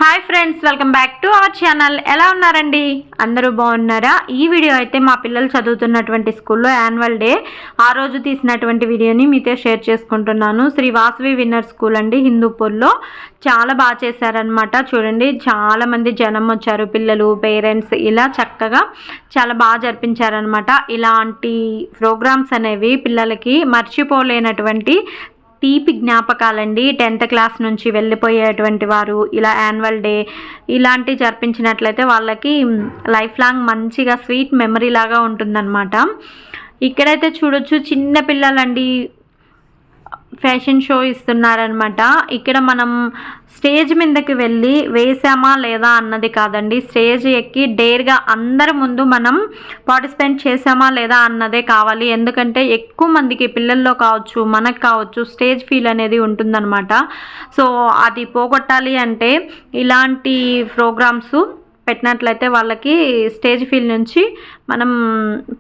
Hi friends, welcome back to our channel. ఎలా ఉన్నారండి? అందరూ బాగున్నారా? ఈ వీడియో అయితే మా పిల్లలు చదువుతున్నటువంటి స్కూల్లో యాన్యువల్ డే ఆ రోజు తీసినటువంటి వీడియోని మీతో షేర్ చేసుకుంటున్నాను. శ్రీ వాసవి విన్నర్ స్కూల్ అండి, హిందూపూర్లో. చాలా బాగా చేశారనమాట. చూడండి, చాలామంది జనం వచ్చారు, పిల్లలు, పేరెంట్స్, ఇలా చక్కగా చాలా బాగా జరిపించారనమాట. ఇలాంటి ప్రోగ్రామ్స్ అనేవి పిల్లలకి మర్చిపోలేనటువంటి తీపి జ్ఞాపకాలండి. 10th క్లాస్ నుంచి వెళ్ళిపోయేటువంటి వారు ఇలా యాన్యువల్ డే ఇలాంటివి జరిపించినట్లయితే వాళ్ళకి లైఫ్ లాంగ్ మంచిగా స్వీట్ మెమరీ లాగా ఉంటుందన్నమాట. ఇక్కడైతే చూడొచ్చు, చిన్న పిల్లలండి ఫ్యాషన్ షో ఇస్తున్నారనమాట. ఇక్కడ మనం స్టేజ్ మీదకి వెళ్ళి వేసామా లేదా అన్నది కాదండి, స్టేజ్ ఎక్కి డేర్గా అందరి ముందు మనం పార్టిసిపేట్ చేసామా లేదా అన్నదే కావాలి. ఎందుకంటే ఎక్కువ మందికి, పిల్లల్లో కావచ్చు, మనకు కావచ్చు, స్టేజ్ ఫీల్ అనేది ఉంటుందన్నమాట. సో అది పోగొట్టాలి అంటే ఇలాంటి ప్రోగ్రామ్స్ పెట్టినట్లయితే వాళ్ళకి స్టేజ్ ఫీల్ నుంచి మనం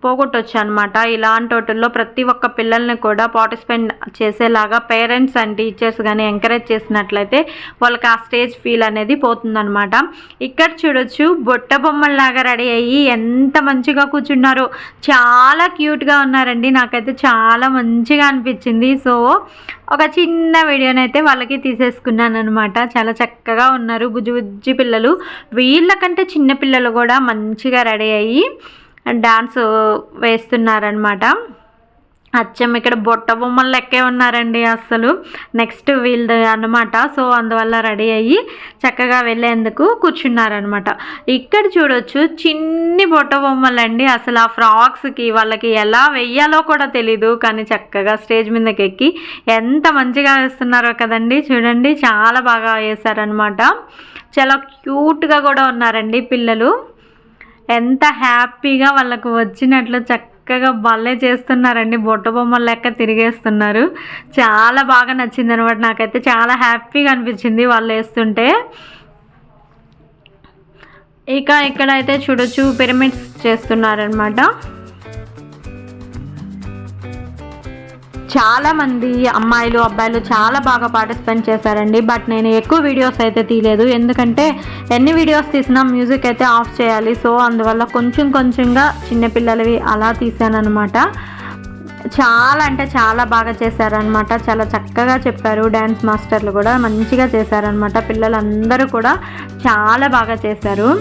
పోగొట్టవచ్చు అనమాట. ఇలాంటి వాటిల్లో ప్రతి ఒక్క పిల్లల్ని కూడా పార్టిసిపేట్ చేసేలాగా పేరెంట్స్ అండ్ టీచర్స్ కానీ ఎంకరేజ్ చేసినట్లయితే వాళ్ళకి ఆ స్టేజ్ ఫీల్ అనేది పోతుందన్నమాట. ఇక్కడ చూడొచ్చు, బొట్ట బొమ్మల్లాగా రెడీ అయ్యి ఎంత మంచిగా కూర్చున్నారో. చాలా క్యూట్గా ఉన్నారండి. నాకైతే చాలా మంచిగా అనిపించింది. సో ఒక చిన్న వీడియోని అయితే వాళ్ళకి తీసేసుకున్నాను అనమాట. చాలా చక్కగా ఉన్నారు బుజ్జి బుజ్జి పిల్లలు. వీళ్ళకంటే చిన్న పిల్లలు కూడా మంచిగా రెడీ అయ్యి డాన్స్ వేస్తున్నారనమాట. అచ్చం ఇక్కడ బొట్ట బొమ్మలు లెక్కే ఉన్నారండి అసలు. నెక్స్ట్ వీళ్ళది అనమాట. సో అందువల్ల రెడీ అయ్యి చక్కగా వెళ్ళేందుకు కూర్చున్నారనమాట. ఇక్కడ చూడొచ్చు, చిన్ని బొట్ట బొమ్మలండి. అసలు ఆ ఫ్రాక్స్కి వాళ్ళకి ఎలా వెయ్యాలో కూడా తెలీదు, కానీ చక్కగా స్టేజ్ మీదకి ఎక్కి ఎంత మంచిగా వేస్తున్నారో కదండి. చూడండి, చాలా బాగా వేశారనమాట. చాలా క్యూట్గా కూడా ఉన్నారండి పిల్లలు. ఎంత హ్యాపీగా వాళ్ళకు వచ్చినట్లు చక్కగా భలే చేస్తున్నారండి. బొట్ట బొమ్మల లెక్క తిరిగేస్తున్నారు. చాలా బాగా నచ్చింది అనమాట. నాకైతే చాలా హ్యాపీగా అనిపించింది వాళ్ళు వేస్తుంటే. ఇక ఇక్కడైతే చూడొచ్చు, పిరమిడ్స్ చేస్తున్నారనమాట. చాలామంది అమ్మాయిలు, అబ్బాయిలు చాలా బాగా పార్టిసిపేట్ చేశారండి. బట్ నేను ఎక్కువ వీడియోస్ అయితే తీయలేదు, ఎందుకంటే ఎన్ని వీడియోస్ తీసినా మ్యూజిక్ అయితే ఆఫ్ చేయాలి. సో అందువల్ల కొంచెంగా చిన్నపిల్లలవి అలా తీసానమాట. చాలా అంటే చాలా బాగా చేశారనమాట. చాలా చక్కగా చెప్పారు. డ్యాన్స్ మాస్టర్లు కూడా మంచిగా చేశారనమాట. పిల్లలందరూ కూడా చాలా బాగా చేశారు.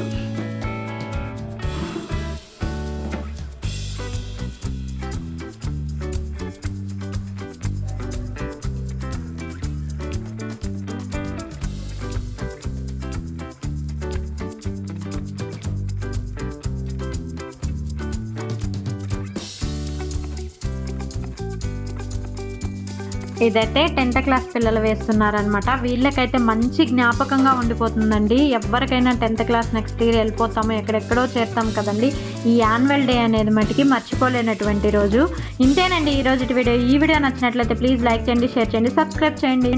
ఇదైతే 10th క్లాస్ పిల్లలు వేస్తున్నారనమాట. వీళ్ళకైతే మంచి జ్ఞాపకంగా ఉండిపోతుందండి. ఎవరికైనా 10th క్లాస్ నెక్స్ట్ ఇయర్ వెళ్ళిపోతాము, ఎక్కడెక్కడో చేరుతాం కదండి. ఈ యాన్యువల్ డే అనేది మటుకి మర్చిపోలేనటువంటి రోజు. ఇంతేనండి ఈరోజు వీడియో. ఈ వీడియో నచ్చినట్లయితే ప్లీజ్ లైక్ చేయండి, షేర్ చేయండి, సబ్స్క్రైబ్ చేయండి.